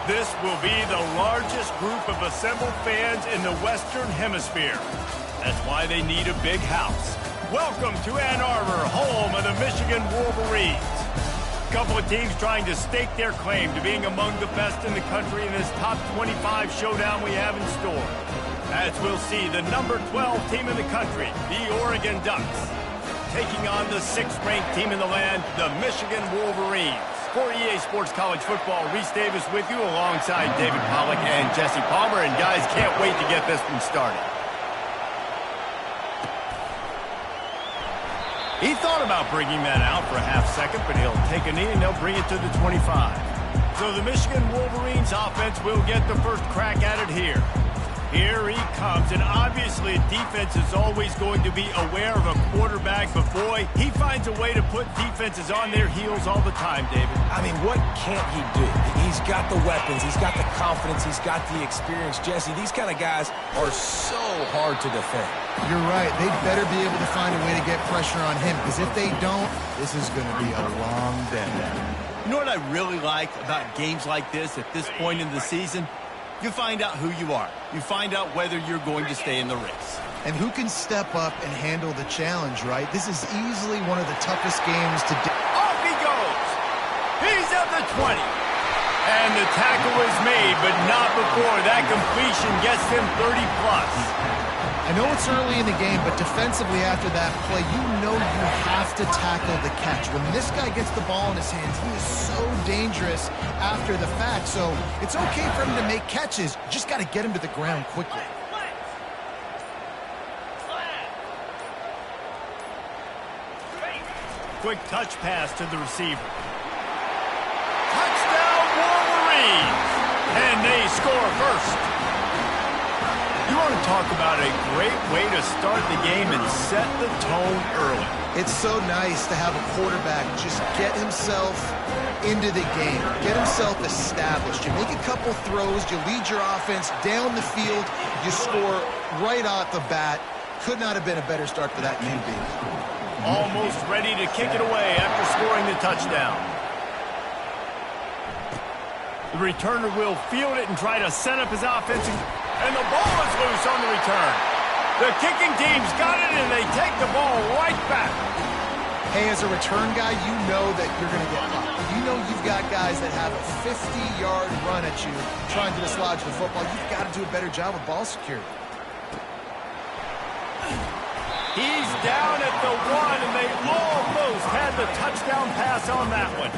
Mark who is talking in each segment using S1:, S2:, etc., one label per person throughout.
S1: This will be the largest group of assembled fans in the Western Hemisphere. That's why they need a big house. Welcome to Ann Arbor, home of the Michigan Wolverines. A couple of teams trying to stake their claim to being among the best in the country in this top 25 showdown we have in store. As we'll see, the number 12 team in the country, the Oregon Ducks, taking on the 6th-ranked team in the land, the Michigan Wolverines. For EA Sports College Football, Reese Davis with you alongside David Pollack and Jesse Palmer. And guys, can't wait to get this one started. He thought about bringing that out for a half second, but he'll take a knee and they'll bring it to the 25. So the Michigan Wolverines offense will get the first crack at it here. Here he comes, and obviously defense is always going to be aware of a quarterback, but boy, he finds a way to put defenses on their heels all the time, David.
S2: I mean, what can't he do? He's got the weapons, he's got the confidence, he's got the experience. Jesse, these kind of guys are so hard to defend.
S3: You're right. They better be able to find a way to get pressure on him, because if they don't, this is going to be a long day.
S1: You know what I really like about games like this at this point in the season? You find out who you are. You find out whether you're going to stay in the race.
S3: And who can step up and handle the challenge, right? This is easily one of the toughest games to do.
S1: Off he goes. He's at the 20. And the tackle is made, but not before that completion gets him 30+.
S3: I know it's early in the game, but defensively after that play, you know you have to tackle the catch. When this guy gets the ball in his hands, he is so dangerous after the fact. So it's okay for him to make catches. You just got to get him to the ground quickly.
S1: Quick touch pass to the receiver. Touchdown Wolverines! And they score first. You want to talk about a great way to start the game and set the tone early.
S3: It's so nice to have a quarterback just get himself into the game, get himself established. You make a couple throws, you lead your offense down the field, you score right off the bat. Could not have been a better start for that QB.
S1: Almost ready to kick it away after scoring the touchdown. The returner will field it and try to set up his offense. And the ball is loose on the return. The kicking team's got it, and they take the ball right back.
S3: Hey, as a return guy, you know that you're going to get caught. You know you've got guys that have a 50-yard run at you trying to dislodge the football. You've got to do a better job with ball security.
S1: He's down at the 1, and they almost had the touchdown pass on that one.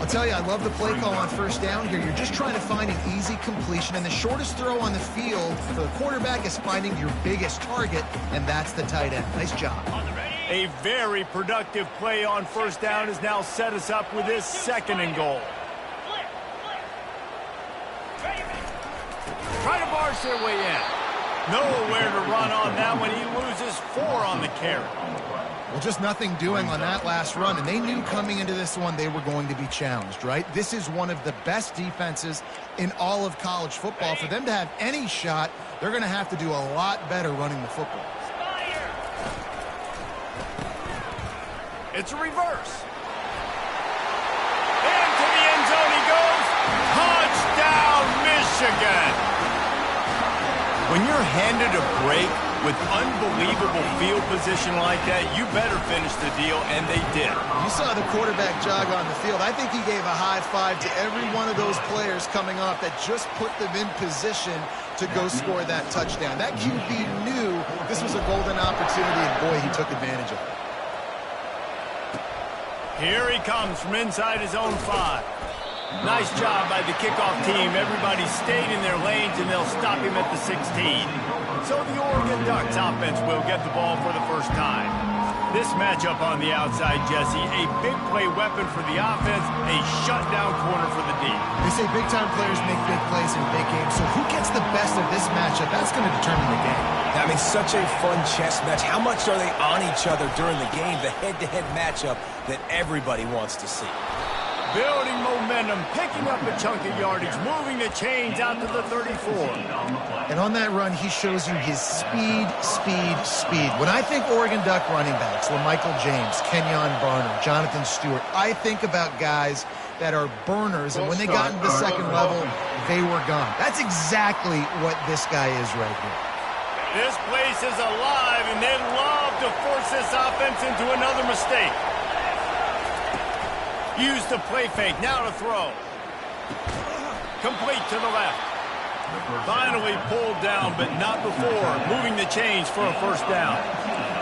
S3: I'll tell you, I love the play call on first down here. You're just trying to find an easy completion, and the shortest throw on the field for the quarterback is finding your biggest target, and that's the tight end. Nice job.
S1: A very productive play on first down has now set us up with this 2nd and goal. Try to barge their way in. Nowhere to run on that one. He loses 4 on the carry.
S3: Well, just nothing doing on that last run, and they knew coming into this one they were going to be challenged, right? This is one of the best defenses in all of college football. For them to have any shot, they're going to have to do a lot better running the football.
S1: It's a reverse. Into the end zone he goes. Touchdown, Michigan. When you're handed a break with unbelievable field position like that, you better finish the deal, and they did.
S3: You saw the quarterback jog on the field. I think he gave a high five to every one of those players coming off that just put them in position to go score that touchdown. That QB knew this was a golden opportunity, and boy, he took advantage of it. Here he comes from inside his own 5.
S1: Nice job by the kickoff team. Everybody stayed in their lanes, and they'll stop him at the 16. So the Oregon Ducks offense will get the ball for the first time. This matchup on the outside, Jesse, a big play weapon for the offense, a shutdown corner for the D.
S3: They say big-time players make big plays in big games, so who gets the best of this matchup, that's going to determine the game.
S2: I mean, such a fun chess match. How much are they on each other during the game? The head-to-head matchup that everybody wants to see.
S1: Building momentum, picking up a chunk of yardage, moving the chains out to the 34.
S3: And on that run, he shows you his speed. When I think Oregon Duck running backs, LaMichael James, Kenyon Barner, Jonathan Stewart, I think about guys that are burners, and when they got into the second level, they were gone. That's exactly what this guy is right here.
S1: This place is alive, and they love to force this offense into another mistake. Use the play fake, now to throw. Complete to the left. Finally pulled down, but not before. Moving the chains for a first down.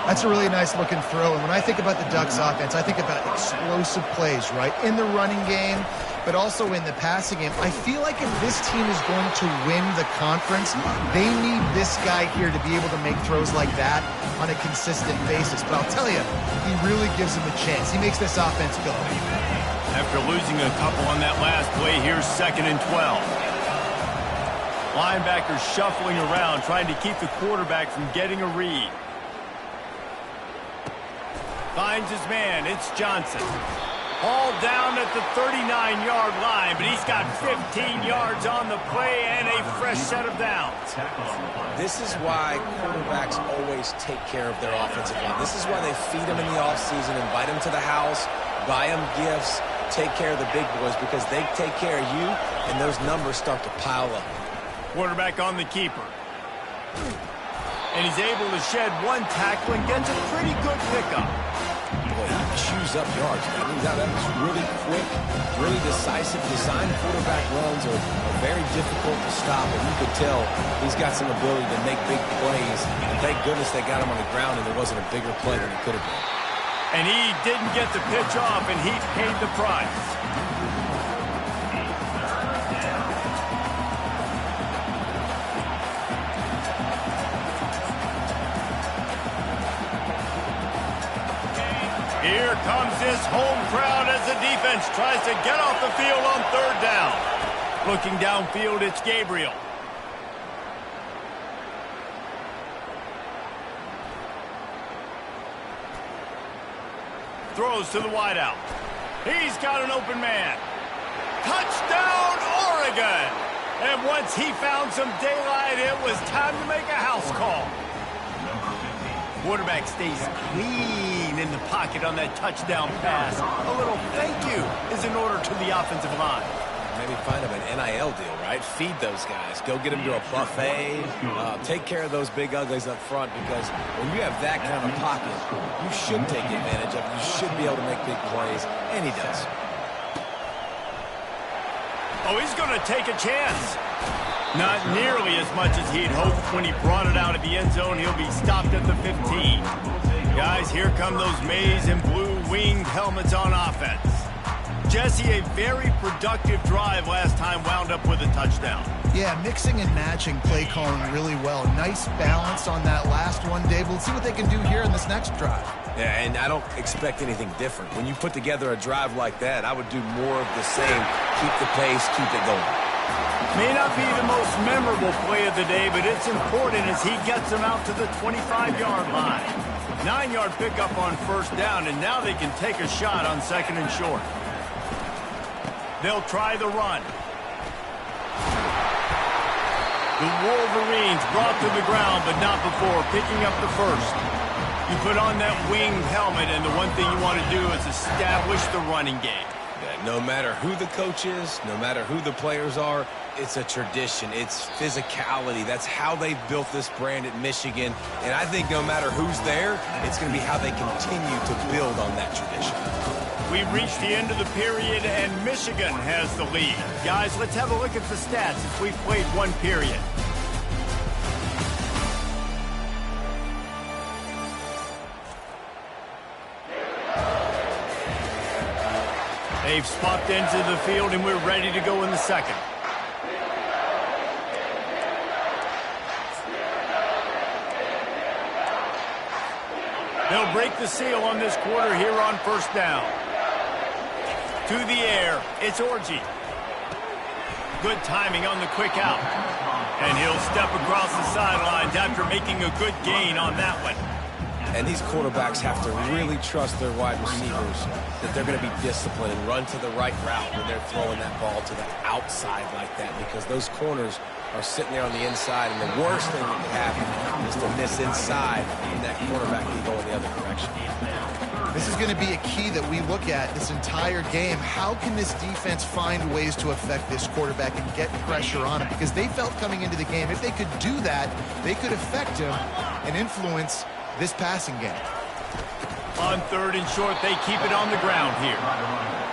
S3: That's a really nice looking throw. And when I think about the Ducks offense, I think about explosive plays, right? In the running game, but also in the passing game. I feel like if this team is going to win the conference, they need this guy here to be able to make throws like that on a consistent basis. But I'll tell you, he really gives them a chance. He makes this offense go.
S1: After losing a couple on that last play, here's 2nd and 12. Linebacker shuffling around, trying to keep the quarterback from getting a read. Finds his man. It's Johnson. Hauled down at the 39-yard line, but he's got 15 yards on the play and a fresh set of downs.
S2: This is why quarterbacks always take care of their offensive line. This is why they feed them in the offseason, invite them to the house, buy them gifts, take care of the big boys, because they take care of you, and those numbers start to pile up.
S1: Quarterback on the keeper. And he's able to shed one tackle and gets a pretty good pickup.
S2: Boy, he chews up yards. I mean, that was really quick, really decisive. Design quarterback runs are very difficult to stop, and you could tell he's got some ability to make big plays. And thank goodness they got him on the ground and there wasn't a bigger play than it could have been.
S1: And he didn't get the pitch off, and he paid the price. Here comes this home crowd as the defense tries to get off the field on 3rd down. Looking downfield, it's Gabriel. Throws to the wideout. He's got an open man. Touchdown, Oregon! And once he found some daylight, it was time to make a house call. Quarterback stays clean in the pocket on that touchdown pass. A little thank you is in order to the offensive line.
S2: Maybe find him an NIL deal, right? Feed those guys. Go get them to a buffet. Take care of those big uglies up front, because when you have that kind of pocket, you should take advantage of it. You should be able to make big plays, and he does.
S1: Oh, he's going to take a chance. Not nearly as much as he'd hoped when he brought it out of the end zone. He'll be stopped at the 15. Guys, here come those maize and blue winged helmets on offense. Jesse, a very productive drive last time, wound up with a touchdown.
S3: Yeah, mixing and matching play calling really well. Nice balance on that last one, Dave. We'll see what they can do here in this next drive.
S2: Yeah, and I don't expect anything different. When you put together a drive like that, I would do more of the same. Keep the pace, keep it going.
S1: May not be the most memorable play of the day, but it's important as he gets them out to the 25-yard line. 9-yard pickup on 1st down, and now they can take a shot on 2nd and short. They'll try the run. The Wolverines brought to the ground, but not before picking up the first. You put on that winged helmet, and the one thing you want to do is establish the running game.
S2: No matter who the coach is, no matter who the players are, it's a tradition. It's physicality. That's how they've built this brand at Michigan. And I think no matter who's there, it's going to be how they continue to build on that tradition.
S1: We've reached the end of the period, and Michigan has the lead. Guys, let's have a look at the stats as we've played one period. They've swapped into the field, and we're ready to go in the second. They'll break the seal on this quarter here on 1st down. To the air, it's Orji. Good timing on the quick out. And he'll step across the sidelines after making a good gain on that one.
S2: And these quarterbacks have to really trust their wide receivers that they're going to be disciplined and run to the right route when they're throwing that ball to the outside like that, because those corners are sitting there on the inside, and the worst thing that could happen is to miss inside and that quarterback can go in the other direction.
S3: This is going to be a key that we look at this entire game. How can this defense find ways to affect this quarterback and get pressure on him? Because they felt coming into the game, if they could do that, they could affect him and influence this passing game.
S1: On 3rd and short, they keep it on the ground here.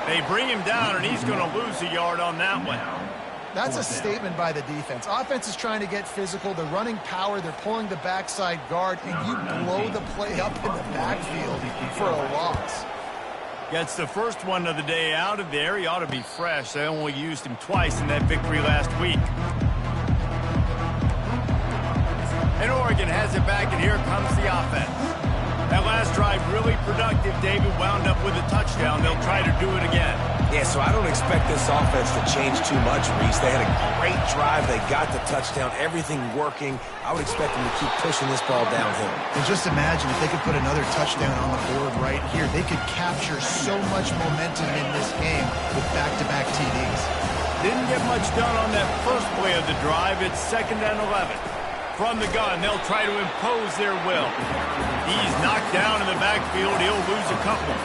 S1: They bring him down, and he's going to lose a yard on that one.
S3: That's a statement by the defense. Offense is trying to get physical. They're running power. They're pulling the backside guard, and you blow the play up in the backfield for a loss.
S1: Gets the first one of the day out of there. He ought to be fresh. They only used him twice in that victory last week. And Oregon has it back, and here comes the offense. That last drive really productive. David wound up with a touchdown. They'll try to do it again.
S2: Yeah, so I don't expect this offense to change too much, Reese. They had a great drive. They got the touchdown. Everything working. I would expect them to keep pushing this ball downhill.
S3: And just imagine if they could put another touchdown on the board right here. They could capture so much momentum in this game with back-to-back TDs.
S1: Didn't get much done on that first play of the drive. It's 2nd and 11. From the gun, they'll try to impose their will. He's knocked down in the backfield. He'll lose a couple.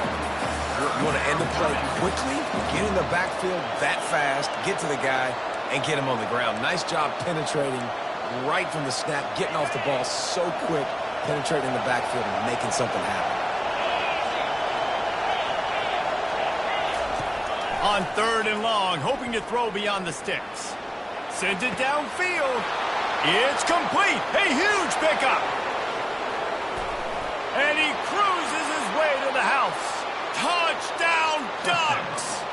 S2: You want to end the play quickly, get in the backfield that fast, get to the guy, and get him on the ground. Nice job penetrating right from the snap, getting off the ball so quick, penetrating the backfield and making something happen.
S1: On 3rd and long, hoping to throw beyond the sticks. Sends it downfield. It's complete. A huge pickup. And he cruises his way to the house. Touchdown, Ducks!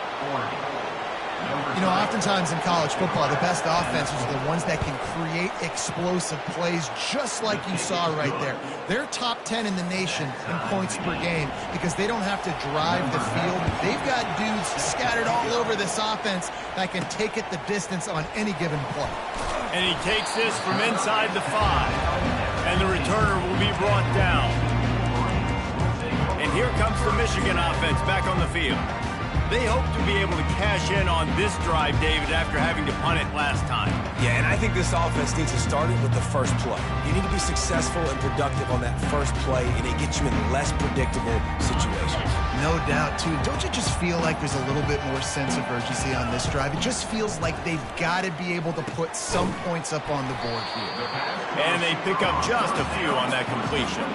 S3: You know, oftentimes in college football, the best offenses are the ones that can create explosive plays just like you saw right there. They're top 10 in the nation in points per game because they don't have to drive the field. They've got dudes scattered all over this offense that can take it the distance on any given play.
S1: And he takes this from inside the 5. And the returner will be brought down. And here comes the Michigan offense back on the field. They hope to be able to cash in on this drive, David, after having to punt it last time.
S2: Yeah, and I think this offense needs to start it with the first play. You need to be successful and productive on that first play, and it gets you in less predictable situations.
S3: No doubt, too. Don't you just feel like there's a little bit more sense of urgency on this drive? It just feels like they've got to be able to put some points up on the board here.
S1: And they pick up just a few on that completion.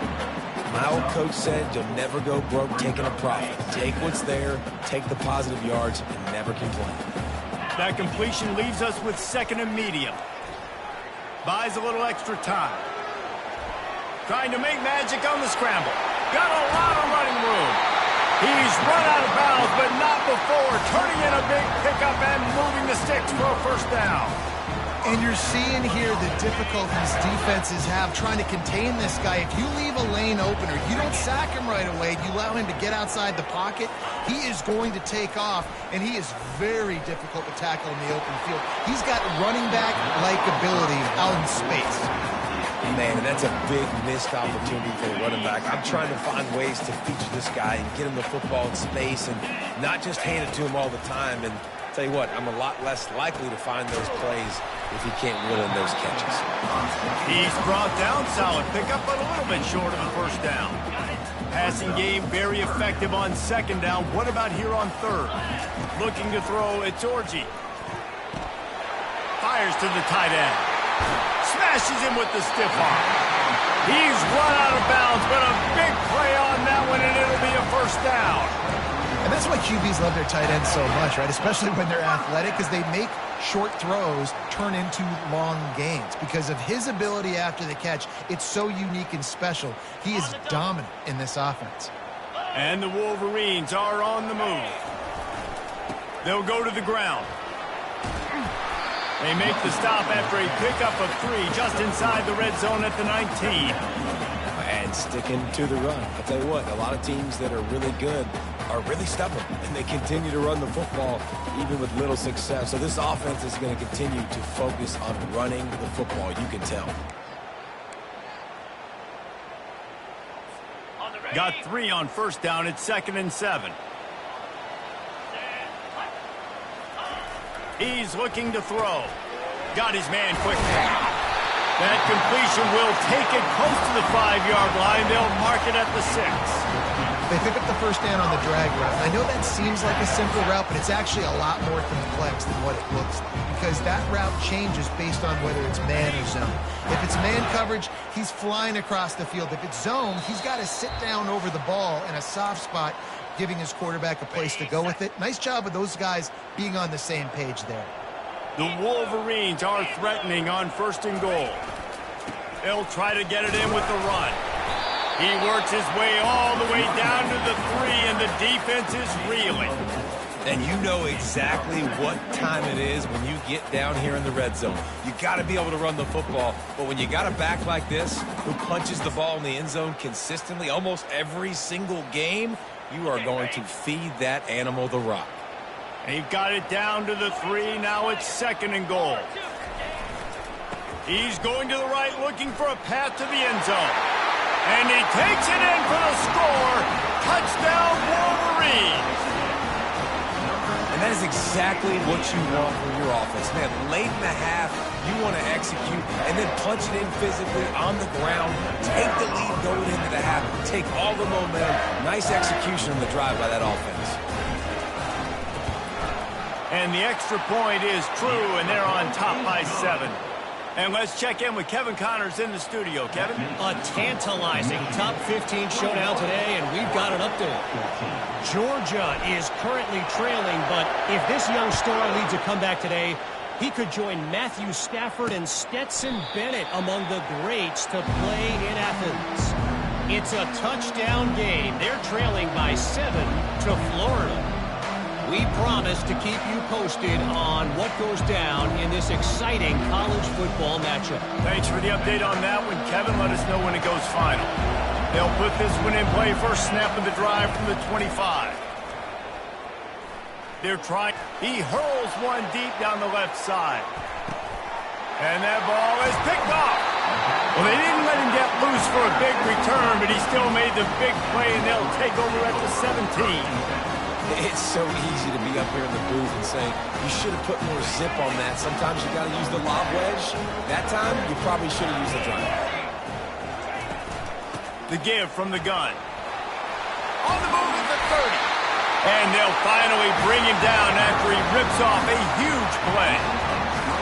S2: My old coach said you'll never go broke taking a profit. Take what's there, take the positive yards, and never complain.
S1: That completion leaves us with 2nd and medium. Buys a little extra time. Trying to make magic on the scramble. Got a lot of running room. He's run out of bounds, but not before turning in a big pickup and moving the sticks for a first down.
S3: And you're seeing here the difficulties defenses have trying to contain this guy. If you leave a lane open or you don't sack him right away, you allow him to get outside the pocket, he is going to take off, and he is very difficult to tackle in the open field. He's got running back-like ability out in space.
S2: Man, and that's a big missed opportunity for the running back. I'm trying to find ways to feature this guy and get him the football in space and not just hand it to him all the time. And tell you what, I'm a lot less likely to find those plays if he can't reel in those catches.
S1: He's brought down, solid pickup, but a little bit short of a first down. Passing game very effective on 2nd down. What about here on 3rd? Looking to throw, it's Orji. Fires to the tight end. Smashes him with the stiff arm. He's run out of bounds, but a big play on that one, and it'll be a first down.
S3: And that's why QBs love their tight ends so much, right? Especially when they're athletic, because they make short throws turn into long gains. Because of his ability after the catch, it's so unique and special. He is dominant in this offense.
S1: And the Wolverines are on the move. They'll go to the ground. They make the stop after a pickup of 3 just inside the red zone at the 19.
S2: And sticking to the run. I'll tell you what, a lot of teams that are really good are really stubborn, and they continue to run the football even with little success. So this offense is going to continue to focus on running the football, you can tell.
S1: Got 3 on first down. It's 2nd and 7. He's looking to throw. got his man quickly. That completion will take it close to the 5-yard line. They'll mark it at the 6.
S3: They pick up the first down on the drag route. I know that seems like a simple route, but it's actually a lot more complex than what it looks like, because that route changes based on whether it's man or zone. If it's man coverage, he's flying across the field. If it's zone, he's got to sit down over the ball in a soft spot, giving his quarterback a place to go with it. Nice job of those guys being on the same page there.
S1: The Wolverines are threatening on 1st and goal. They'll try to get it in with the run. He works his way all the way down to the 3, and the defense is reeling.
S2: And you know exactly what time it is when you get down here in the red zone. You got to be able to run the football, but when you got a back like this who punches the ball in the end zone consistently almost every single game, you are going to feed that animal the rock.
S1: They've got it down to the 3. Now it's 2nd and goal. He's going to the right, looking for a path to the end zone. And he takes it in for the score. Touchdown, Wolverines.
S2: And that is exactly what you want from your offense. Man, late in the half, you want to execute and then punch it in physically on the ground. Take the lead going into the half. Take all the momentum. Nice execution on the drive by that offense.
S1: And the extra point is true, and they're on top by 7. And let's check in with Kevin Connors in the studio. Kevin?
S4: A tantalizing top 15 showdown today, and we've got an update. Georgia is currently trailing, but if this young star leads a comeback today, he could join Matthew Stafford and Stetson Bennett among the greats to play in Athens. It's a touchdown game. They're trailing by 7 to Florida. We promise to keep you posted on what goes down in this exciting college football matchup.
S1: Thanks for the update on that one, Kevin. Let us know when it goes final. They'll put this one in play. First snap of the drive from the 25. They're trying. He hurls one deep down the left side. And that ball is picked off. Well, they didn't let him get loose for a big return, but he still made the big play, and they'll take over at the 17.
S2: It's so easy to be up here in the booth and say, you should have put more zip on that. Sometimes you got to use the lob wedge. That time, you probably should have used the drive.
S1: The give from the gun. On the move at the 30. And they'll finally bring him down after he rips off a huge play.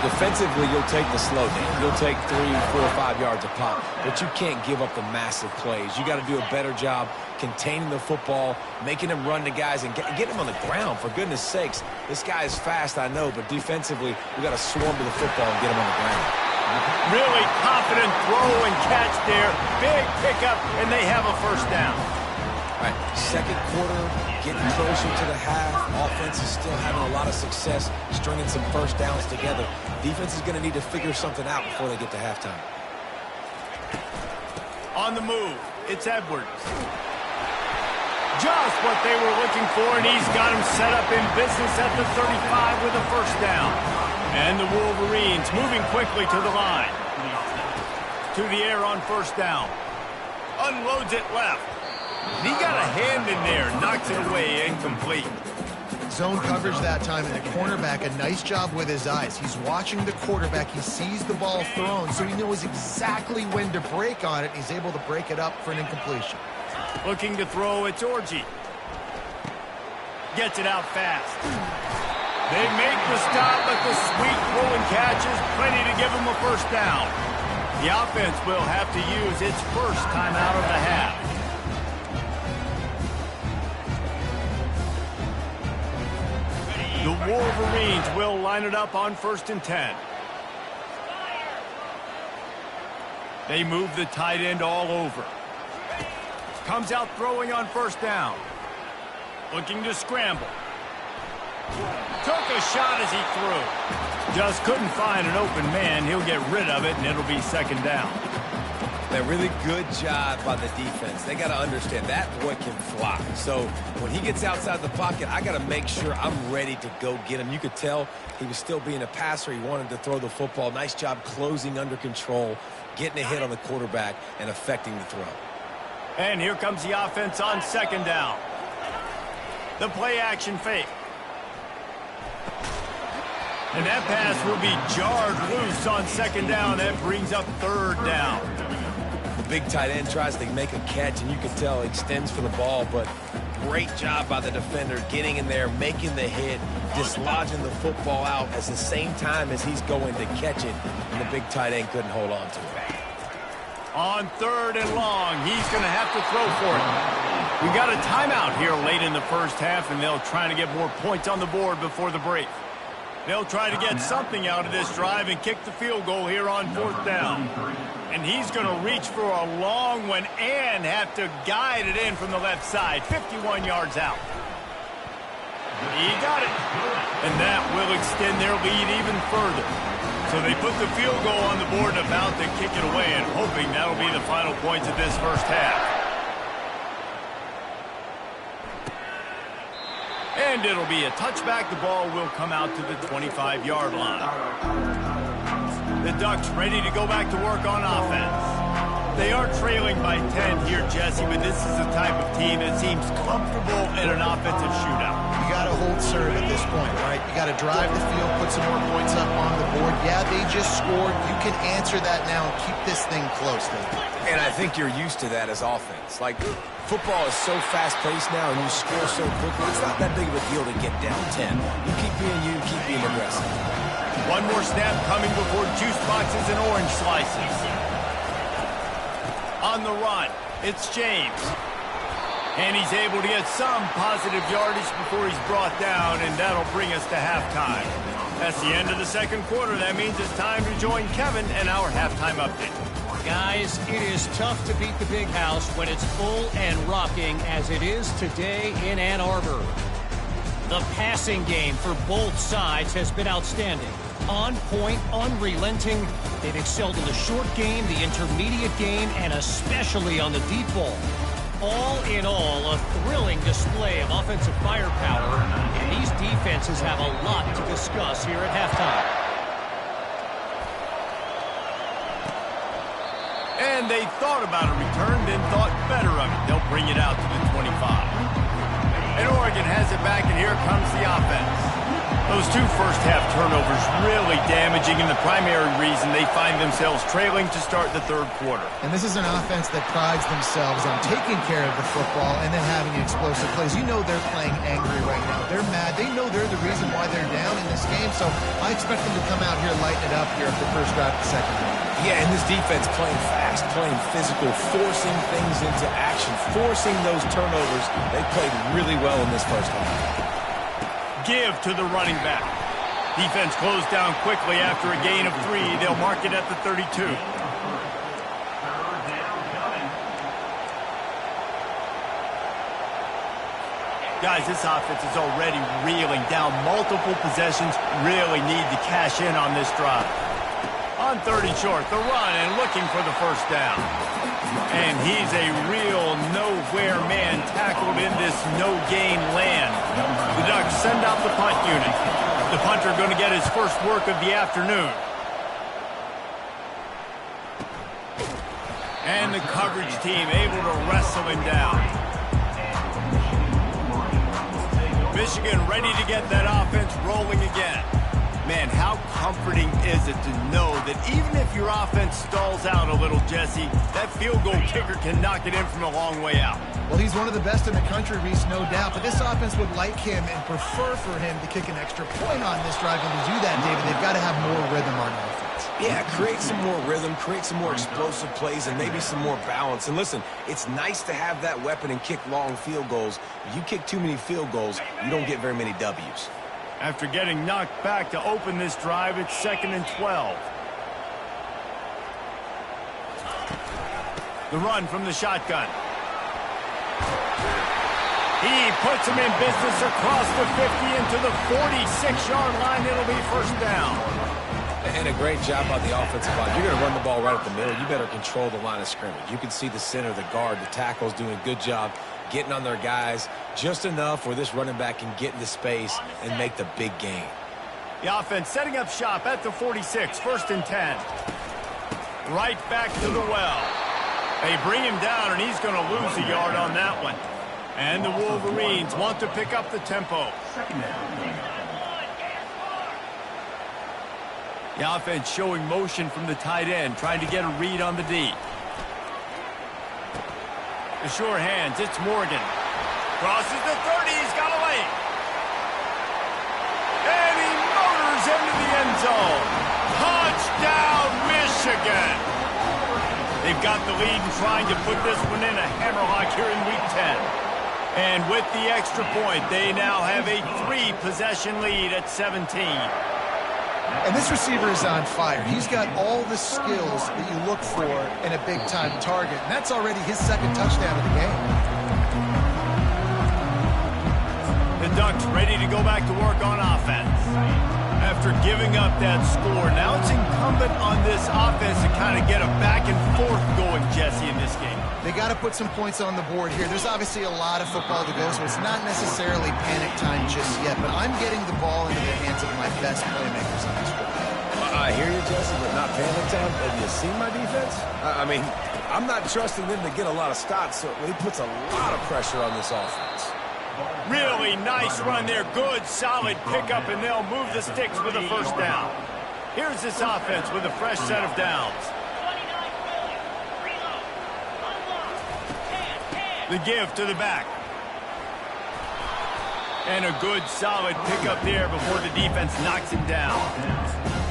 S2: Defensively, you'll take the slow down. You'll take 3, 4, 5 yards a pop, but you can't give up the massive plays. You got to do a better job containing the football, making him run to guys, and get him on the ground. For goodness sakes, this guy is fast, I know, but defensively, we got to swarm to the football and get him on the ground.
S1: Really confident throw and catch there. Big pickup, and they have a first down.
S2: All right, second quarter, getting closer to the half. Offense is still having a lot of success stringing some first downs together. Defense is going to need to figure something out before they get to halftime.
S1: On the move, it's Edwards. Just what they were looking for, and he's got him set up in business at the 35 with a first down. And the Wolverines moving quickly to the line. To the air on first down. Unloads it left. He got a hand in there, knocks it away, incomplete.
S3: Zone coverage that time, and the cornerback, a nice job with his eyes. He's watching the quarterback. He sees the ball thrown, so he knows exactly when to break on it. He's able to break it up for an incompletion.
S1: Looking to throw, it's Orji. Gets it out fast. They make the stop, but the sweet throw and catch is plenty to give him a first down. The offense will have to use its first timeout of the half. The Wolverines will line it up on 1st and 10. They move the tight end all over. Comes out throwing on first down. Looking to scramble. Took a shot as he threw. Just couldn't find an open man. He'll get rid of it, and it'll be second down.
S2: A really good job by the defense. They got to understand that boy can fly. So when he gets outside the pocket, I got to make sure I'm ready to go get him. You could tell he was still being a passer. He wanted to throw the football. Nice job closing under control, getting a hit on the quarterback, and affecting the throw.
S1: And here comes the offense on second down. The play action fake. And that pass will be jarred loose on second down. That brings up third down.
S2: The big tight end tries to make a catch, and you can tell he extends for the ball, but great job by the defender getting in there, making the hit, dislodging the football out at the same time as he's going to catch it, and the big tight end couldn't hold on to it.
S1: On third and long, he's going to have to throw for it. We got a timeout here late in the first half, and they'll try to get more points on the board before the break. They'll try to get something out of this drive and kick the field goal here on fourth down. And he's going to reach for a long one and have to guide it in from the left side, 51 yards out. He got it. And that will extend their lead even further. So they put the field goal on the board and about to kick it away, and hoping that'll be the final points of this first half. And it'll be a touchback. The ball will come out to the 25-yard line. The Ducks ready to go back to work on offense. They are trailing by 10 here, Jesse, but this is the type of team that seems comfortable in an offensive shootout.
S3: You got to hold serve at this point, right? You got to drive the field, put some more points up on the board. Yeah, they just scored. You can answer that now and keep this thing close, David.
S2: And I think you're used to that as offense. Like, football is so fast-paced now, and you score so quickly, it's not that big of a deal to get down 10. You keep being aggressive.
S1: One more snap coming before juice boxes and orange slices. On the run, it's James. And he's able to get some positive yardage before he's brought down, and that'll bring us to halftime. That's the end of the second quarter. That means it's time to join Kevin and our halftime update.
S4: Guys, it is tough to beat the big house when it's full and rocking as it is today in Ann Arbor. The passing game for both sides has been outstanding. On point, unrelenting. They've excelled in the short game, the intermediate game, and especially on the deep ball. All in all, a thrilling display of offensive firepower, and these defenses have a lot to discuss here at halftime.
S1: And they thought about a return, then thought better of it. They'll bring it out to the 25. And Oregon has it back, and here comes the offense. Those two first-half turnovers really damaging, and the primary reason they find themselves trailing to start the third quarter.
S3: And this is an offense that prides themselves on taking care of the football and then having explosive plays. You know they're playing angry right now. They're mad. They know they're the reason why they're down in this game, so I expect them to come out here and lighten it up here at the first drive of the second half.
S2: Yeah, and this defense playing fast, playing physical, forcing things into action, forcing those turnovers. They played really well in this first half.
S1: Give to the running back. Defense closed down quickly after a gain of 3. They'll mark it at the 32. Guys, this offense is already reeling down multiple possessions. Really need to cash in on this drive. On 3rd and short, the run and looking for the first down. And he's a real nowhere man tackled in this no-gain land. The Ducks send out the punt unit. The punter going to get his first work of the afternoon. And the coverage team able to wrestle him down. Michigan ready to get that offense rolling again. Man, how comforting is it to know that even if your offense stalls out a little, Jesse, that field goal kicker can knock it in from a long way out.
S3: Well, he's one of the best in the country, Reese, no doubt. But this offense would like him and prefer for him to kick an extra point on this drive. And to do that, David, they've got to have more rhythm on offense.
S2: Yeah, create some more rhythm, create some more explosive plays, and maybe some more balance. And listen, it's nice to have that weapon and kick long field goals. If you kick too many field goals, you don't get very many W's.
S1: After getting knocked back to open this drive, it's 2nd and 12. The run from the shotgun. He puts him in business across the 50 into the 46-yard line. It'll be first down.
S2: And a great job by the offensive line. You're going to run the ball right up the middle. You better control the line of scrimmage. You can see the center, the guard, the tackles doing a good job getting on their guys just enough where this running back can get into space and make the big gain.
S1: The offense setting up shop at the 46, 1st and 10. Right back to the well. They bring him down, and he's going to lose a yard on that one. And the Wolverines want to pick up the tempo. The offense showing motion from the tight end, trying to get a read on the D. The sure hands, it's Morgan. Crosses the 30, he's got a lane. And he motors into the end zone. Touchdown, Michigan! They've got the lead and trying to put this one in a hammerlock here in Week 10. And with the extra point, they now have a 3-possession lead at 17.
S3: And this receiver is on fire. He's got all the skills that you look for in a big-time target. And that's already his second touchdown of the game.
S1: The Ducks ready to go back to work on offense. After giving up that score, now it's incumbent on this offense to kind of get a back and forth going, Jesse, in this game.
S3: They got to put some points on the board here. There's obviously a lot of football to go, so it's not necessarily panic time just yet, but I'm getting the ball into the hands of my best playmakers on this football.
S2: I hear you, Jesse, but not panic time. Have you seen my defense? I mean, I'm not trusting them to get a lot of stops, so it puts a lot of pressure on this offense.
S1: Really nice run there. Good, solid pickup, and they'll move the sticks with a first down. Here's this offense with a fresh set of downs. The give to the back. And a good, solid pickup there before the defense knocks him down.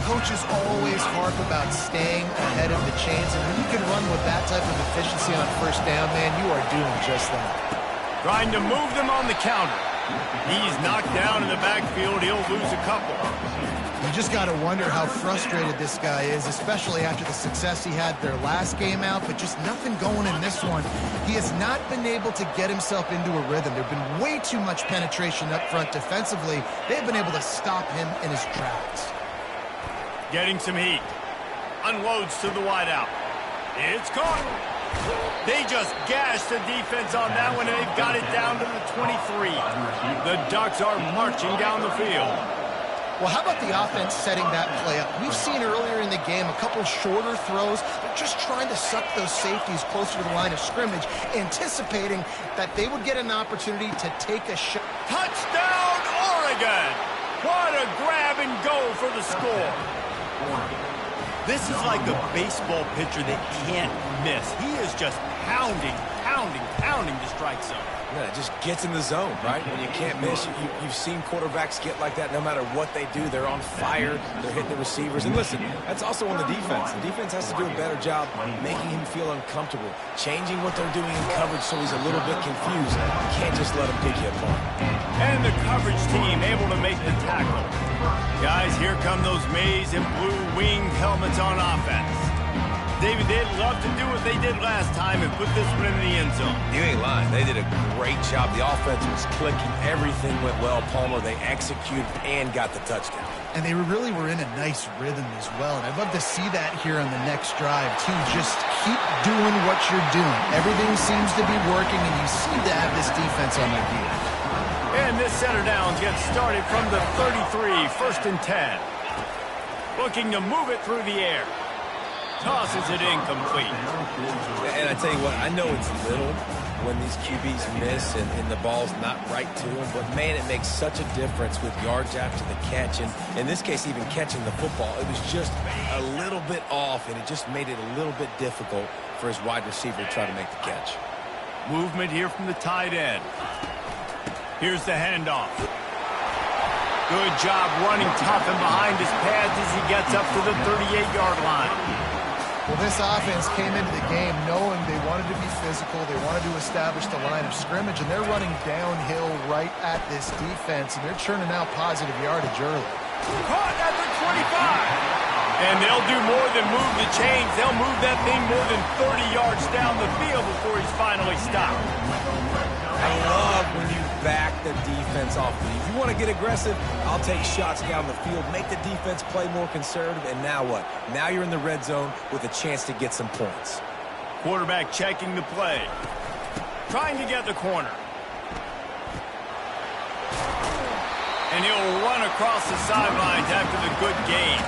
S3: Coaches always harp about staying ahead of the chains, and when you can run with that type of efficiency on first down, man, you are doing just that.
S1: Trying to move them on the counter. He's knocked down in the backfield. He'll lose a couple.
S3: You just got to wonder how frustrated this guy is, especially after the success he had their last game out, but just nothing going in this one. He has not been able to get himself into a rhythm. There have been way too much penetration up front defensively. They've been able to stop him in his tracks.
S1: Getting some heat. Unloads to the wideout. It's caught. They just gashed the defense on that one, and they've got it down to the 23. The Ducks are marching down the field.
S3: Well, how about the offense setting that play up? We've seen earlier in the game a couple shorter throws. They're just trying to suck those safeties closer to the line of scrimmage, anticipating that they would get an opportunity to take a shot.
S1: Touchdown, Oregon! What a grab and go for the score. This is like a baseball pitcher that can't miss. He is just pounding the strike zone.
S2: Yeah, it just gets in the zone, right? When you can't miss, you've seen quarterbacks get like that no matter what they do. They're on fire. They're hitting the receivers. And listen, that's also on the defense. The defense has to do a better job making him feel uncomfortable, changing what they're doing in coverage so he's a little bit confused. You can't just let him pick you apart.
S1: And the coverage team able to make the tackle. Guys, here come those maize and blue winged helmets on offense. David, they'd love to do what they did last time and put this one in the end zone.
S2: You ain't lying. They did a great job. The offense was clicking. Everything went well. Palmer, they executed and got the touchdown.
S3: And they really were in a nice rhythm as well. And I'd love to see that here on the next drive, too. Just keep doing what you're doing. Everything seems to be working, and you seem to have this defense on their heels.
S1: And this center downs gets started from the 33, 1st and 10. Looking to move it through the air. Tosses it incomplete.
S2: And I tell you what, I know it's little when these QBs miss and the ball's not right to them, but man, it makes such a difference with yards after the catch, and in this case, even catching the football. It was just a little bit off, and it just made it a little bit difficult for his wide receiver to try to make the catch.
S1: Movement here from the tight end. Here's the handoff. Good job running tough and behind his pads as he gets up to the 38-yard line.
S3: Well, this offense came into the game knowing they wanted to be physical, they wanted to establish the line of scrimmage, and they're running downhill right at this defense, and they're churning out positive yardage early.
S1: Caught at the 25. And they'll do more than move the chains. They'll move that thing more than 30 yards down the field before he's finally stopped.
S2: I love when you back the defense off. If you want to get aggressive, I'll take shots down the field, make the defense play more conservative, and now what? Now you're in the red zone with a chance to get some points.
S1: Quarterback checking the play. Trying to get the corner. And he'll run across the sidelines after the good gain.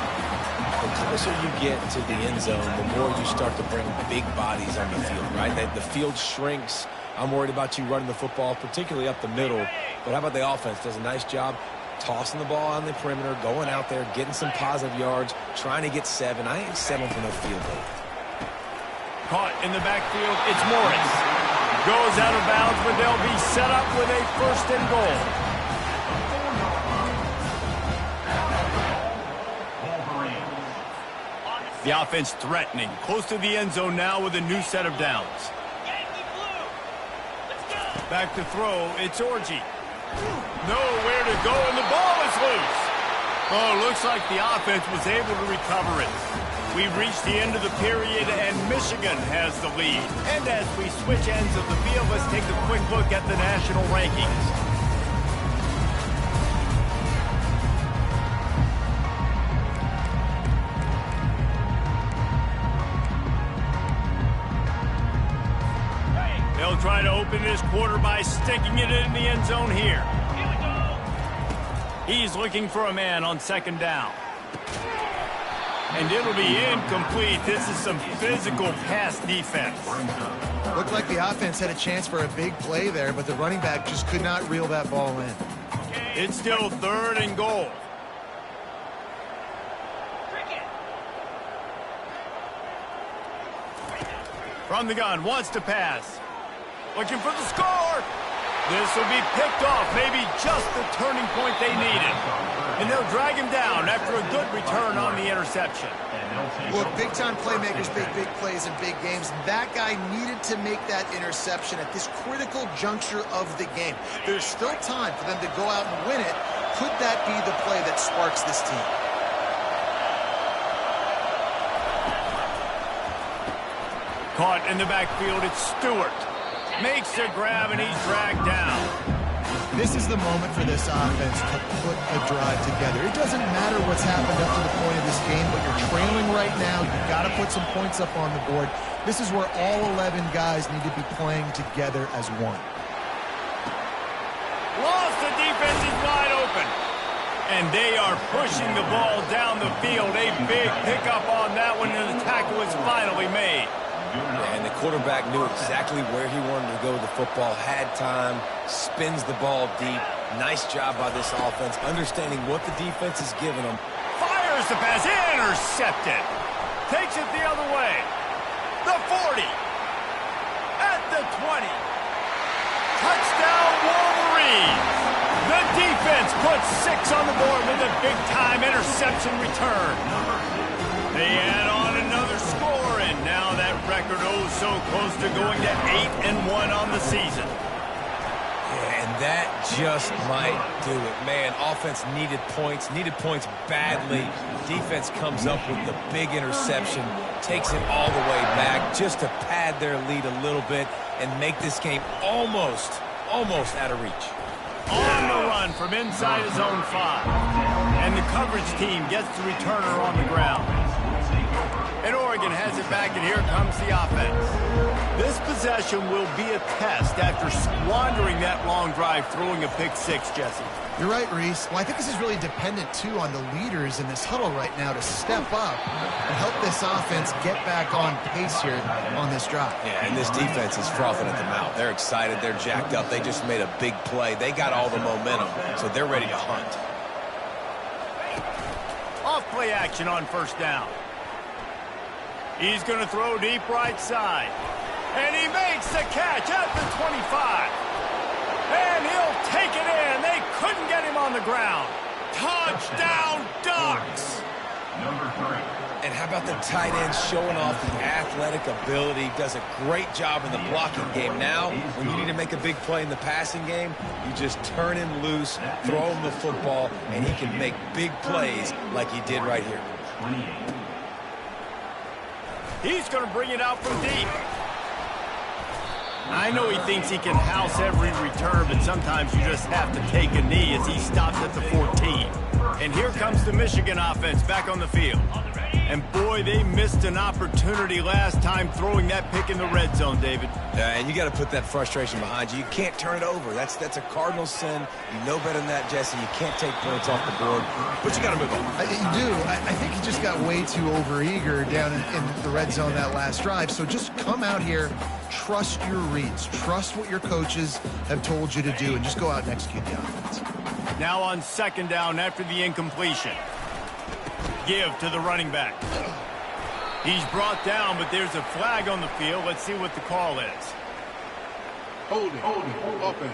S2: The closer you get to the end zone, the more you start to bring big bodies on the field, right? The field shrinks. I'm worried about you running the football, particularly up the middle. But how about the offense? Does a nice job tossing the ball on the perimeter, going out there, getting some positive yards, trying to get 7. I ain't settling for no field goal.
S1: Caught in the backfield, it's Morris. Goes out of bounds, but they'll be set up with a 1st and goal. The offense threatening, close to the end zone now with a new set of downs. Back to throw, it's Orji. Nowhere to go, and the ball is loose. Oh, looks like the offense was able to recover it. We've reached the end of the period, and Michigan has the lead. And as we switch ends of the field, let's take a quick look at the national rankings. They'll try to open this quarter by sticking it in the end zone here. He's looking for a man on 2nd down. And it'll be incomplete. This is some physical pass defense.
S3: Looked like the offense had a chance for a big play there, but the running back just could not reel that ball in.
S1: It's still 3rd and goal. From the gun, wants to pass. Looking for the score. This will be picked off, maybe just the turning point they needed. And they'll drag him down after a good return on the interception.
S3: Look, big-time playmakers make big plays in big games. That guy needed to make that interception at this critical juncture of the game. There's still time for them to go out and win it. Could that be the play that sparks this team?
S1: Caught in the backfield, it's Stewart. Makes a grab, and he's dragged down.
S3: This is the moment for this offense to put a drive together. It doesn't matter what's happened up to the point of this game, but you're trailing right now. You've got to put some points up on the board. This is where all 11 guys need to be playing together as one.
S1: Lost, the defense is wide open. And they are pushing the ball down the field. A big pickup on that one, and the tackle is finally made.
S2: And the quarterback knew exactly where he wanted to go with the football, had time, spins the ball deep. Nice job by this offense, understanding what the defense is giving them.
S1: Fires the pass, intercepted. Takes it the other way. The 40. At the 20. Touchdown, Wolverines. The defense puts 6 on the board with a big-time interception return. They add on another score, and now that record so close to going to 8-1 on the season.
S2: Yeah, and that just might do it. Man, offense needed points badly. Defense comes up with the big interception, takes it all the way back just to pad their lead a little bit and make this game almost out of reach.
S1: On the run from inside his own 5. And the coverage team gets the returner on the ground. And Oregon has it back, and here comes the offense. This possession will be a test after squandering that long drive, throwing a pick 6, Jesse.
S3: You're right, Reese. Well, I think this is really dependent, too, on the leaders in this huddle right now to step up and help this offense get back on pace here on this drive.
S2: Yeah, and this defense is frothing at the mouth. They're excited. They're jacked up. They just made a big play. They got all the momentum, so they're ready to hunt.
S1: Off play action on 1st down. He's going to throw deep right side. And he makes the catch at the 25. And he'll take it in. They couldn't get him on the ground. Touchdown, Ducks!
S2: Number 3. And how about the tight end showing off the athletic ability? Does a great job in the blocking game. Now, when you need to make a big play in the passing game, you just turn him loose, throw him the football, and he can make big plays like he did right here.
S1: He's going to bring it out from deep. I know he thinks he can house every return, but sometimes you just have to take a knee as he stops at the 14. And here comes the Michigan offense back on the field. And boy, they missed an opportunity last time throwing that pick in the red zone, David.
S2: Yeah, and you got to put that frustration behind you. You can't turn it over. That's a cardinal sin. You know better than that, Jesse. You can't take points off the board, but you got to move on.
S3: You do. I think he just got way too overeager down in the red zone that last drive. So just come out here, trust your reads, trust what your coaches have told you to do, and just go out and execute the offense.
S1: Now on second down after the incompletion. Give to the running back. He's brought down, but there's a flag on the field. Let's see what the call is.
S5: Holding. Offense.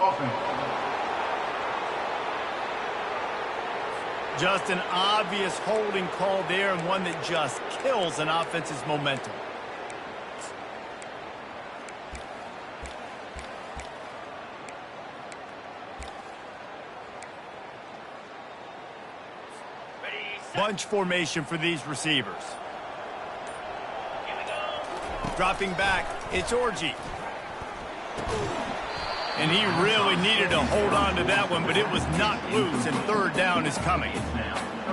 S1: Just an obvious holding call there, and one that just kills an offense's momentum. Bunch formation for these receivers. Dropping back, it's Orji. And he really needed to hold on to that one, but it was not loose, and third down is coming.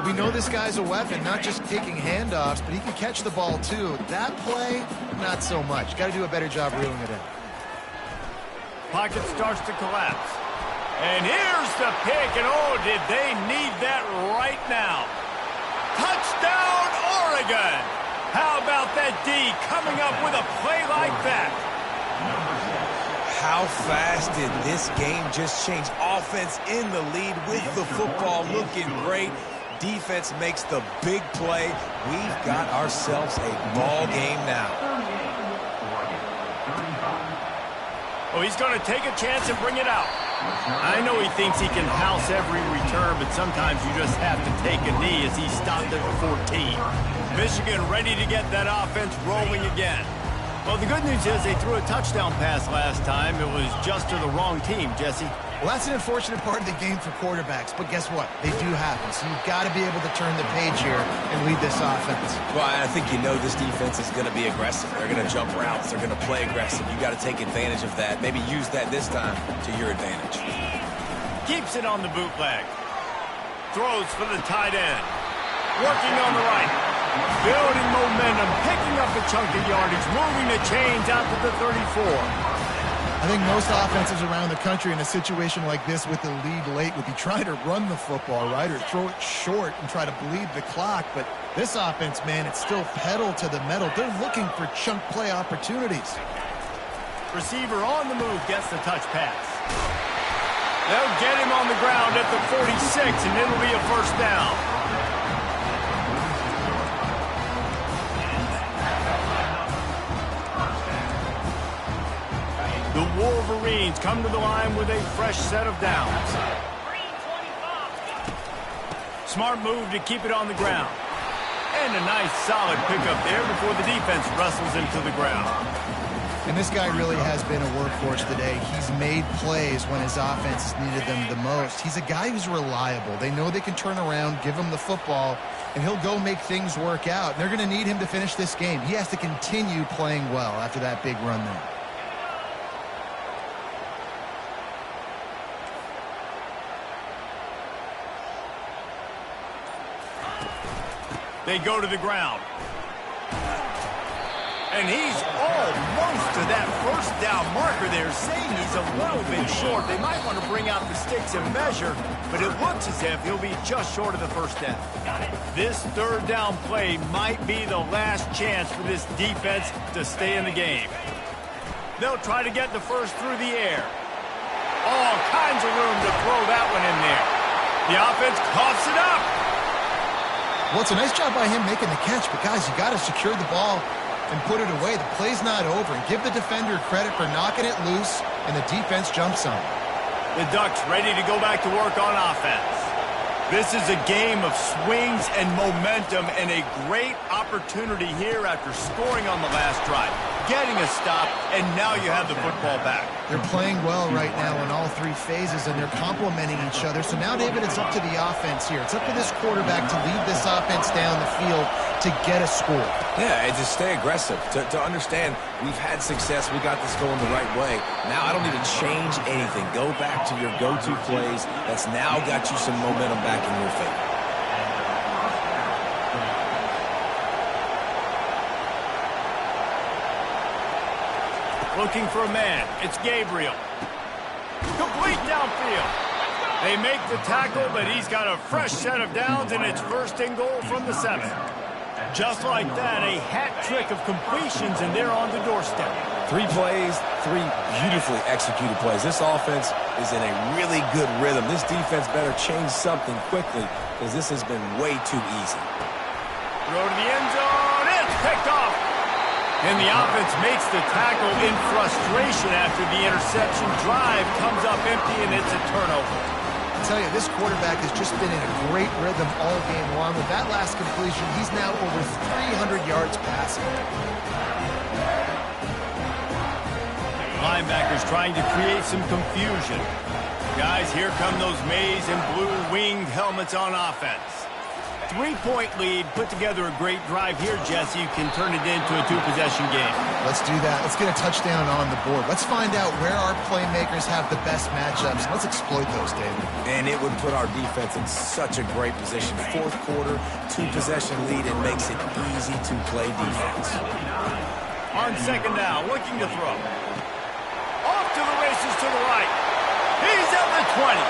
S3: We know this guy's a weapon, not just taking handoffs, but he can catch the ball too. That play, not so much. Got to do a better job reeling it in.
S1: Pocket starts to collapse. And here's the pick, and oh, did they need that right now. Touchdown, Oregon! How about that D coming up with a play like that?
S2: How fast did this game just change? Offense in the lead with the football, looking great. Defense makes the big play. We've got ourselves a ball game now.
S1: Oh, he's going to take a chance and bring it out. I know he thinks he can house every return, but sometimes you just have to take a knee as he stopped at the 14. Michigan ready to get that offense rolling again. Well, the good news is they threw a touchdown pass last time. It was just to the wrong team, Jesse.
S3: Well, that's an unfortunate part of the game for quarterbacks, but guess what? They do happen, so you've got to be able to turn the page here and lead this offense.
S2: Well, I think you know this defense is going to be aggressive. They're going to jump routes. They're going to play aggressive. You got to take advantage of that. Maybe use that this time to your advantage.
S1: Keeps it on the bootleg. Throws for the tight end. Working on the right. Building momentum. Picking up a chunk of yardage. Moving the chains out to the 34.
S3: I think most offenses around the country in a situation like this with the lead late would be trying to run the football, right, or throw it short and try to bleed the clock. But this offense, man, it's still pedal to the metal. They're looking for chunk play opportunities.
S1: Receiver on the move gets the touch pass. They'll get him on the ground at the 46, and it'll be a first down. The Wolverines come to the line with a fresh set of downs. Smart move to keep it on the ground. And a nice solid pickup there before the defense wrestles him to the ground.
S3: And this guy really has been a workhorse today. He's made plays when his offense has needed them the most. He's a guy who's reliable. They know they can turn around, give him the football, and he'll go make things work out. And they're going to need him to finish this game. He has to continue playing well after that big run there.
S1: They go to the ground. And he's almost to that first down marker there, saying he's a little bit short. They might want to bring out the sticks and measure, but it looks as if he'll be just short of the first down. This third down play might be the last chance for this defense to stay in the game. They'll try to get the first through the air. All kinds of room to throw that one in there. The offense coughs it up.
S3: Well, it's a nice job by him making the catch, but guys, you got to secure the ball and put it away. The play's not over, and give the defender credit for knocking it loose, and the defense jumps on it.
S1: The Ducks ready to go back to work on offense. This is a game of swings and momentum, and a great opportunity here after scoring on the last drive, getting a stop, and now you have the football back.
S3: They're playing well right now in all three phases, and they're complementing each other. So now, David, it's up to the offense here. It's up to this quarterback to lead this offense down the field to get a score.
S2: Yeah, and to stay aggressive, to understand we've had success, we got this going the right way. Now I don't need to change anything. Go back to your go-to plays. That's now got you some momentum back in your favor.
S1: Looking for a man. It's Gabriel. Complete downfield. They make the tackle, but he's got a fresh set of downs, and it's first and goal from the 7. Just like that, a hat trick of completions, and they're on the doorstep.
S2: 3 plays, 3 beautifully executed plays. This offense is in a really good rhythm. This defense better change something quickly because this has been way too easy.
S1: Throw to the end zone. It's picked off. And the offense makes the tackle in frustration after the interception. Drive comes up empty, and it's a turnover.
S3: I tell you, this quarterback has just been in a great rhythm all game long. With that last completion, he's now over 300 yards passing.
S1: Linebackers trying to create some confusion. Guys, here come those maize and blue winged helmets on offense. 3-point lead, put together a great drive here, Jesse. You can turn it into a 2-possession game.
S3: Let's do that. Let's get a touchdown on the board. Let's find out where our playmakers have the best matchups. Let's exploit those, David.
S2: And it would put our defense in such a great position. 4th quarter, 2-possession lead. It makes it easy to play defense.
S1: On 2nd down, looking to throw. Off to the races to the right. He's at the 20.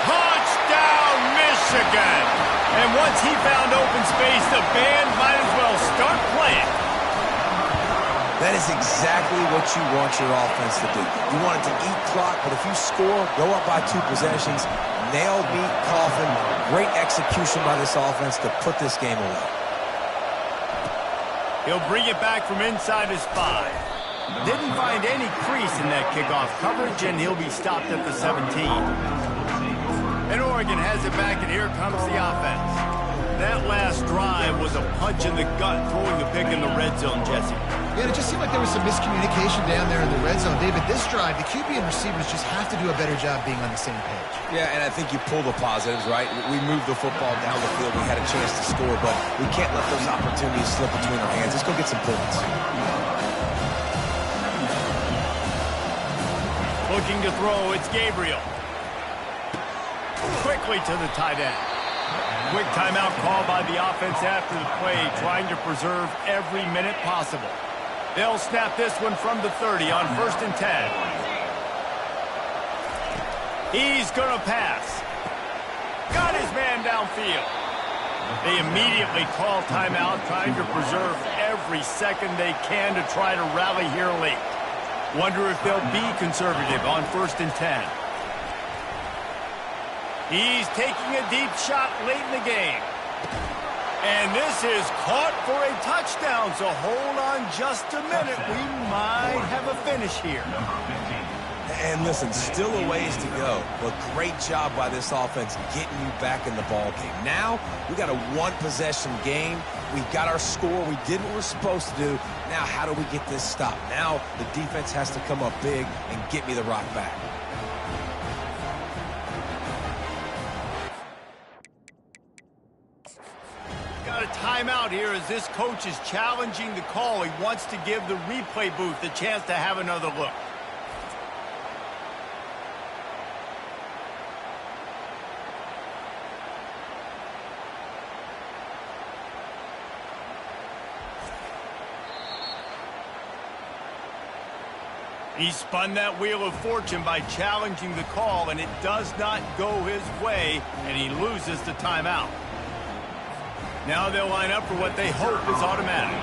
S1: Touchdown, Michigan! And once he found open space, the band might as well start playing.
S2: That is exactly what you want your offense to do. You want it to eat clock, but if you score, go up by 2 possessions, nail, beat, coffin, great execution by this offense to put this game away.
S1: He'll bring it back from inside his 5. Didn't find any crease in that kickoff coverage, and he'll be stopped at the 17. And Oregon has it back, and here comes the offense. That last drive was a punch in the gut, throwing the pick in the red zone, Jesse.
S3: Yeah, it just seemed like there was some miscommunication down there in the red zone. David, this drive, the QB and receivers just have to do a better job being on the same page.
S2: Yeah, and I think you pull the positives, right? We moved the football down the field. We had a chance to score, but we can't let those opportunities slip between our hands. Let's go get some points.
S1: Looking to throw, it's Gabriel. Quickly to the tight end. Quick timeout call by the offense after the play, trying to preserve every minute possible. They'll snap this one from the 30 on 1st and 10. He's going to pass. Got his man downfield. They immediately call timeout, trying to preserve every second they can to try to rally here late. Wonder if they'll be conservative on 1st and 10. He's taking a deep shot late in the game. And this is caught for a touchdown, so hold on just a minute. We might have a finish here.
S2: And listen, still a ways to go, but great job by this offense getting you back in the ball game. Now, we got a 1-possession game. We got our score. We did what we're supposed to do. Now, how do we get this stopped? Now, the defense has to come up big and get me the rock back.
S1: Got a timeout here as this coach is challenging the call. He wants to give the replay booth a chance to have another look. He spun that wheel of fortune by challenging the call, and it does not go his way, and he loses the timeout. Now they'll line up for what they hope is automatic.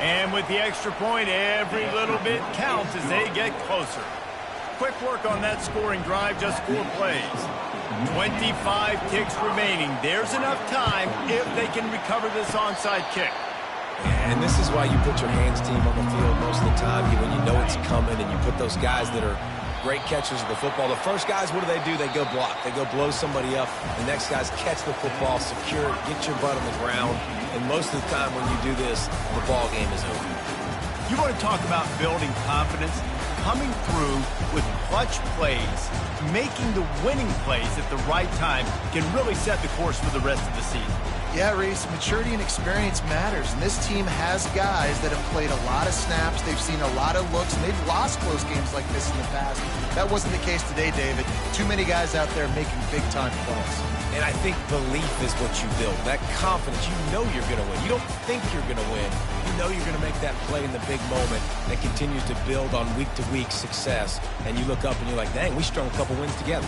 S1: And with the extra point, every little bit counts as they get closer. Quick work on that scoring drive, just 4 plays. 25 ticks remaining. There's enough time if they can recover this onside kick.
S2: And this is why you put your hands team on the field most of the time when you know it's coming, and you put those guys that are great catchers of the football. The first guys, what do? They go block. They go blow somebody up. The next guys catch the football, secure it, get your butt on the ground. And most of the time when you do this, the ball game is over.
S1: You want to talk about building confidence? Coming through with clutch plays, making the winning plays at the right time can really set the course for the rest of the season.
S3: Yeah, Reese, maturity and experience matters, and this team has guys that have played a lot of snaps, they've seen a lot of looks, and they've lost close games like this in the past. That wasn't the case today, David. Too many guys out there making big-time plays.
S2: And I think belief is what you build. That confidence, you know you're going to win. You don't think you're going to win. You know you're going to make that play in the big moment that continues to build on week-to-week success. And you look up and you're like, dang, we strung a couple wins together.